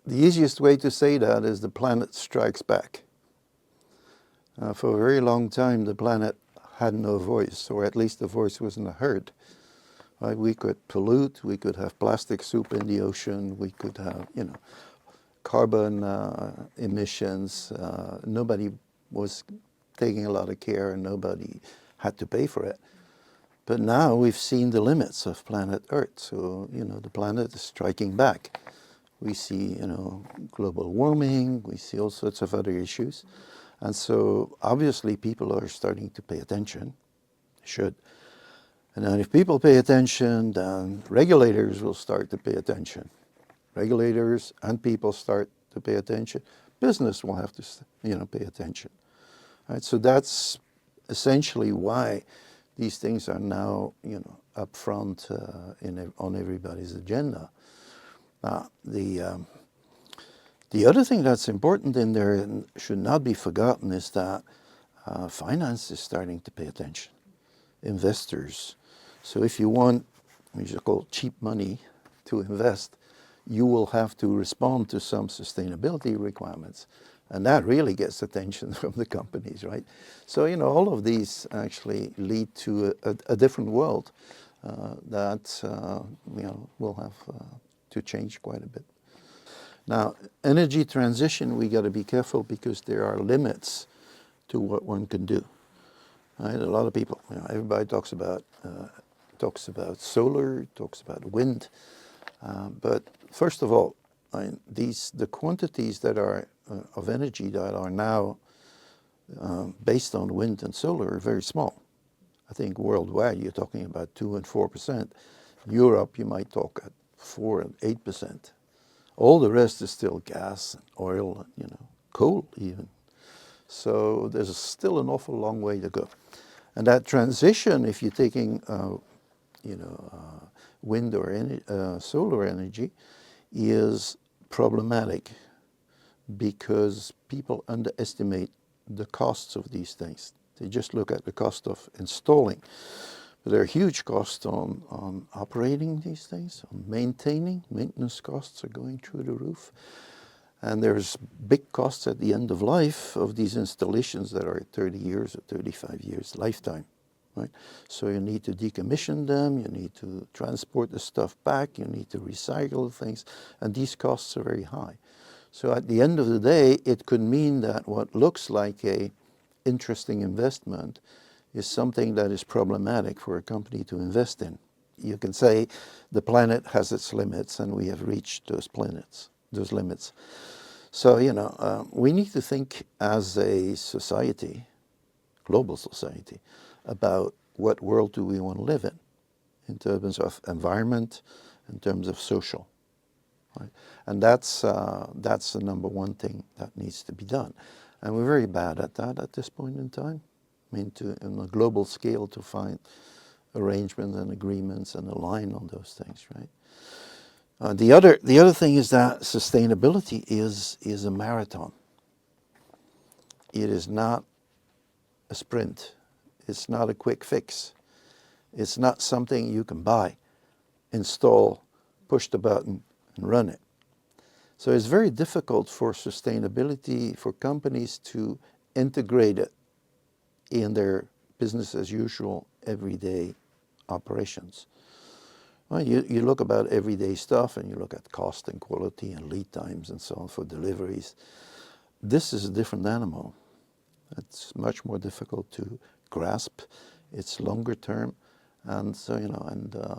The easiest way to say that is the planet strikes back. For a very long time, the planet had no voice, or at least the voice wasn't heard. Right? We could pollute, we could have plastic soup in the ocean, we could have, carbon emissions. Nobody was taking a lot of care and nobody had to pay for it. But now we've seen the limits of planet Earth. So, the planet is striking back. We see, global warming, we see all sorts of other issues. And so obviously people are starting to pay attention, should. And then if people pay attention, then regulators will start to pay attention. Regulators and people start to pay attention. Business will have to, pay attention. Right? So that's essentially why these things are now, up front on everybody's agenda. The other thing that's important in there and should not be forgotten is that finance is starting to pay attention. Investors. So if you want, what you call cheap money to invest, you will have to respond to some sustainability requirements. And that really gets attention from the companies, right? So, all of these actually lead to a different world that, will have to change quite a bit. Now, energy transition, we got to be careful because there are limits to what one can do. Right? A lot of people, everybody talks about solar, talks about wind, but first of all, the quantities that are of energy that are now based on wind and solar are very small. I think worldwide you're talking about 2 and 4%. Europe you might talk at 4 and 8%. All the rest is still gas, and oil, and, coal even. So there's still an awful long way to go. And that transition, if you're taking, wind or solar energy, is problematic because people underestimate the costs of these things. They just look at the cost of installing. But there are huge costs on operating these things, on maintaining. Maintenance costs are going through the roof. And there's big costs at the end of life of these installations that are 30 years or 35 years lifetime. Right? So you need to decommission them, you need to transport the stuff back, you need to recycle things, and these costs are very high. So at the end of the day, it could mean that what looks like a interesting investment is something that is problematic for a company to invest in. You can say the planet has its limits and we have reached those limits. So, we need to think as a society, global society, about what world do we want to live in terms of environment, in terms of social. Right? And that's the number one thing that needs to be done. And we're very bad at that at this point in time. I mean, on a global scale to find arrangements and agreements and align on those things, right? The other thing is that sustainability is a marathon. It is not a sprint. It's not a quick fix. It's not something you can buy, install, push the button, and run it. So it's very difficult for sustainability, for companies to integrate it in their business as usual, everyday operations. Well, you look about everyday stuff and you look at cost and quality and lead times and so on for deliveries. This is a different animal. It's much more difficult to grasp. It's longer term. And so,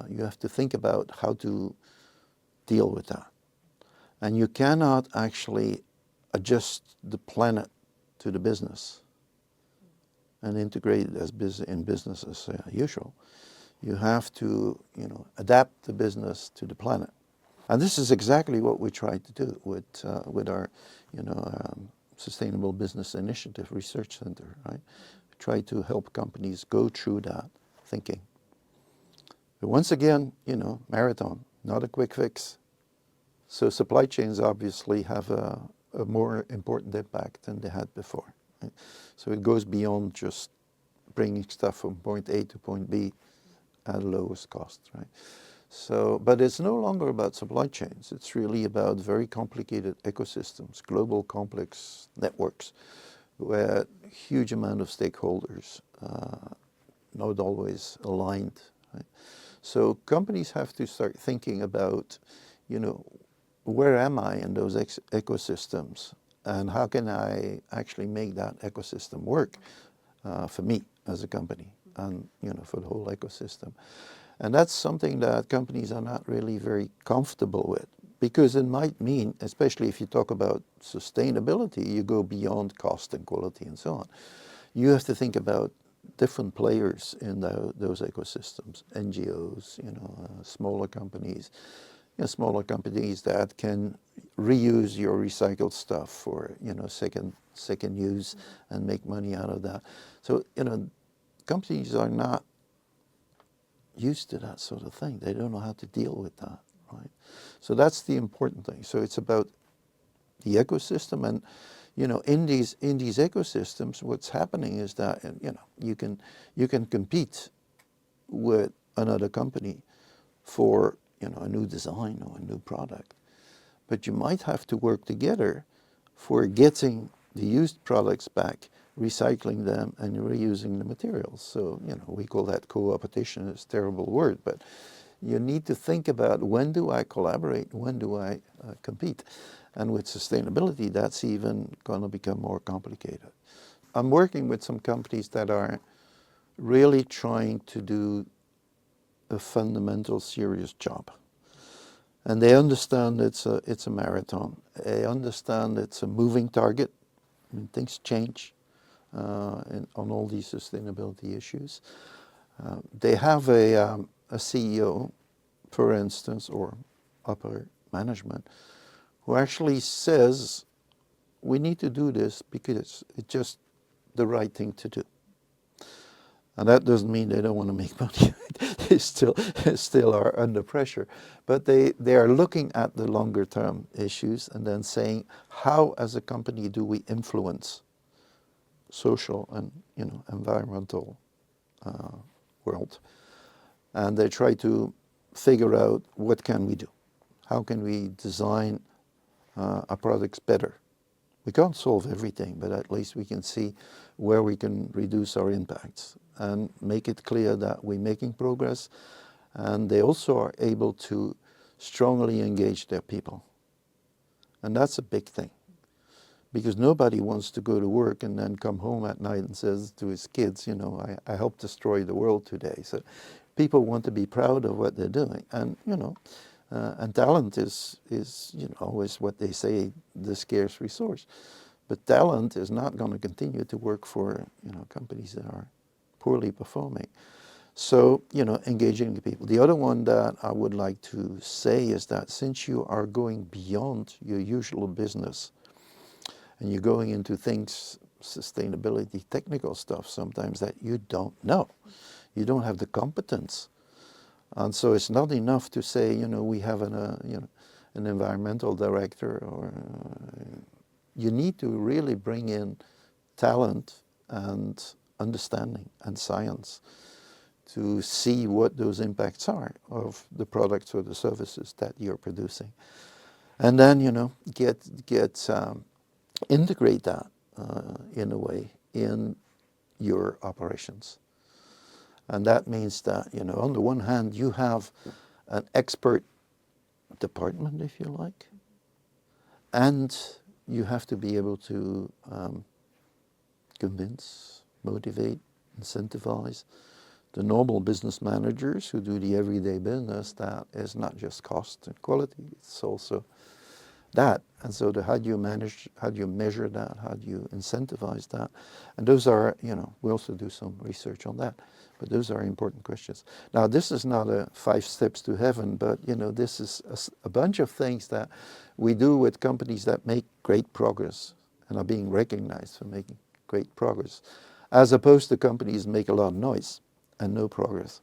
you have to think about how to deal with that. And you cannot actually adjust the planet to the business and integrate it as in business as usual. You have to, adapt the business to the planet. And this is exactly what we try to do with our, Sustainable Business Initiative Research Center, right? We try to help companies go through that thinking. But once again, marathon, not a quick fix. So supply chains obviously have a more important impact than they had before. Right? So it goes beyond just bringing stuff from point A to point B at the lowest cost, right? So, but it's no longer about supply chains. It's really about very complicated ecosystems, global complex networks, where huge amount of stakeholders, not always aligned. Right? So companies have to start thinking about, where am I in those ecosystems, and how can I actually make that ecosystem work for me as a company, and for the whole ecosystem. And that's something that companies are not really very comfortable with, because it might mean, especially if you talk about sustainability, you go beyond cost and quality and so on. You have to think about different players in those ecosystems, NGOs, smaller companies, smaller companies that can reuse your recycled stuff for second use and make money out of that. So companies are not used to that sort of thing. They don't know how to deal with that, right? So that's the important thing. So it's about the ecosystem, and in these ecosystems, what's happening is that you can compete with another company for a new design or a new product, but you might have to work together for getting the used products back, recycling them and reusing the materials. So, we call that co-opetition. It's a terrible word, but you need to think about, when do I collaborate? When do I compete? And with sustainability, that's even going to become more complicated. I'm working with some companies that are really trying to do a fundamental, serious job. And they understand it's a marathon. They understand it's a moving target. I mean, things change on all these sustainability issues. They have a CEO, for instance, or upper management, who actually says, we need to do this because it's just the right thing to do. And that doesn't mean they don't want to make money. They still are under pressure. But they are looking at the longer term issues and then saying, how as a company do we influence social and environmental world? And they try to figure out, what can we do? How can we design our products better? We can't solve everything, but at least we can see where we can reduce our impacts and make it clear that we're making progress. And they also are able to strongly engage their people. And that's a big thing, because nobody wants to go to work and then come home at night and says to his kids, I helped destroy the world today. So people want to be proud of what they're doing. And, and talent is always what they say, the scarce resource. But talent is not going to continue to work for companies that are poorly performing. So engaging the people. The other one that I would like to say is that, since you are going beyond your usual business and you're going into things, sustainability, technical stuff sometimes that you don't know, you don't have the competence. And so it's not enough to say, we have an environmental director, or you need to really bring in talent and understanding and science to see what those impacts are of the products or the services that you're producing. And then, integrate that in a way in your operations. And that means that, on the one hand, you have an expert department, if you like, and you have to be able to convince, motivate, incentivize the normal business managers who do the everyday business. That is not just cost and quality, it's also that. And so how do you manage, how do you measure that, how do you incentivize that? And those are, we also do some research on that. But those are important questions. Now, this is not a 5 steps to heaven, but this is a bunch of things that we do with companies that make great progress and are being recognized for making great progress, as opposed to companies that make a lot of noise and no progress.